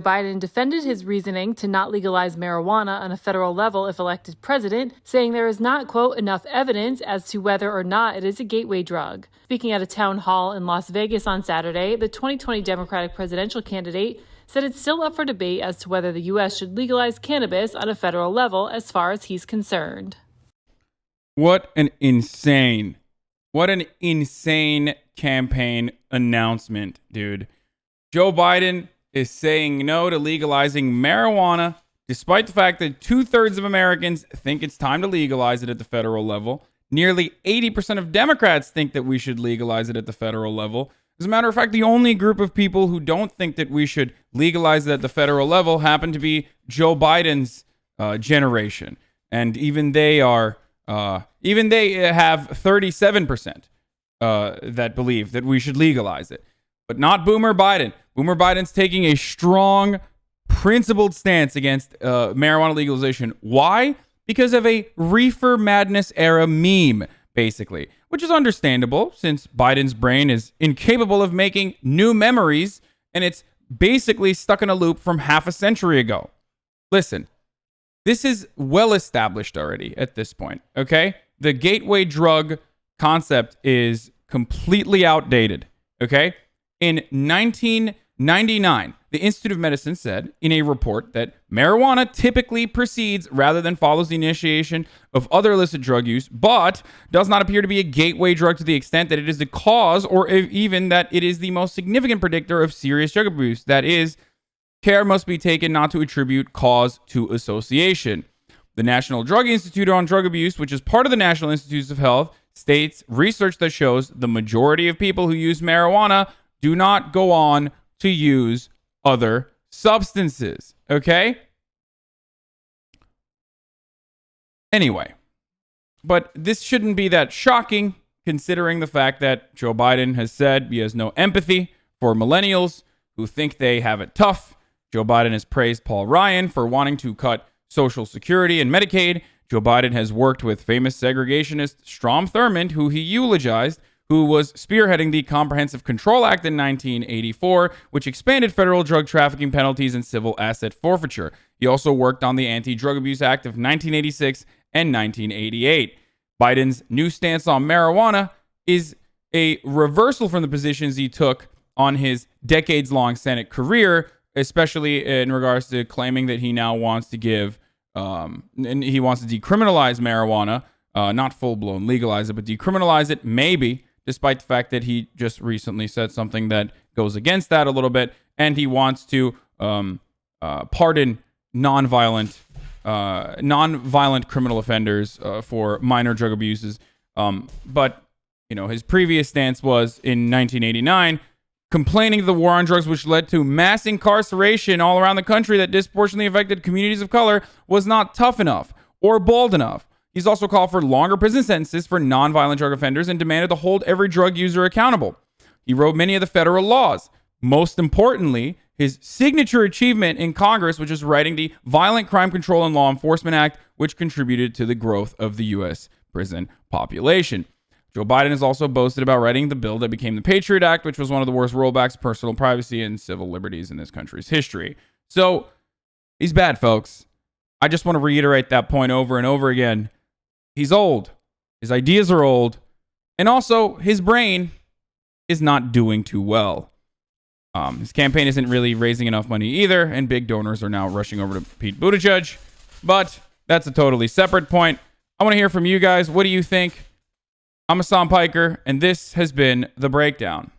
Biden defended his reasoning to not legalize marijuana on a federal level if elected president, saying there is not, quote, enough evidence as to whether or not it is a gateway drug. Speaking at a town hall in Las Vegas on Saturday, the 2020 Democratic presidential candidate said it's still up for debate as to whether the U.S. should legalize cannabis on a federal level as far as he's concerned. What an insane campaign announcement, dude. Joe Biden is saying no to legalizing marijuana, despite the fact that 2/3 of Americans think it's time to legalize it at the federal level. Nearly 80% of Democrats think that we should legalize it at the federal level. As a matter of fact, the only group of people who don't think that we should legalize it at the federal level happen to be Joe Biden's generation. And even they have 37% that believe that we should legalize it. But not Boomer Biden. Boomer Biden's taking a strong, principled stance against marijuana legalization. Why? Because of a reefer madness era meme, basically, which is understandable since Biden's brain is incapable of making new memories and it's basically stuck in a loop from half a century ago. Listen, this is well established already at this point, okay? The gateway drug concept is completely outdated, okay? In 1999, the Institute of Medicine said in a report that marijuana typically precedes rather than follows the initiation of other illicit drug use, but does not appear to be a gateway drug to the extent that it is the cause or even that it is the most significant predictor of serious drug abuse. That is, care must be taken not to attribute cause to association. The National Drug Institute on Drug Abuse, which is part of the National Institutes of Health, states research that shows the majority of people who use marijuana do not go on to use other substances. Okay? Anyway, but this shouldn't be that shocking considering the fact that Joe Biden has said he has no empathy for millennials who think they have it tough. Joe Biden has praised Paul Ryan for wanting to cut Social Security and Medicaid. Joe Biden has worked with famous segregationist Strom Thurmond, who he eulogized, who was spearheading the Comprehensive Control Act in 1984, which expanded federal drug trafficking penalties and civil asset forfeiture. He also worked on the Anti-Drug Abuse Act of 1986 and 1988. Biden's new stance on marijuana is a reversal from the positions he took on his decades-long Senate career, especially in regards to claiming that he now wants to give, and he wants to decriminalize marijuana, not full-blown legalize it, but decriminalize it, maybe, despite the fact that he just recently said something that goes against that a little bit, and he wants to pardon non-violent criminal offenders for minor drug abuses. But, you know, his previous stance was in 1989, complaining of the war on drugs, which led to mass incarceration all around the country that disproportionately affected communities of color, was not tough enough or bold enough. He's also called for longer prison sentences for non-violent drug offenders and demanded to hold every drug user accountable. He wrote many of the federal laws. Most importantly, his signature achievement in Congress, which is writing the Violent Crime Control and Law Enforcement Act, which contributed to the growth of the U.S. prison population. Joe Biden has also boasted about writing the bill that became the Patriot Act, which was one of the worst rollbacks of personal privacy and civil liberties in this country's history. So, he's bad, folks. I just want to reiterate that point over and over again. He's old. His ideas are old. And also, his brain is not doing too well. His campaign isn't really raising enough money either, and big donors are now rushing over to Pete Buttigieg. But that's a totally separate point. I want to hear from you guys. What do you think? I'm Hasan Piker, and this has been The Breakdown.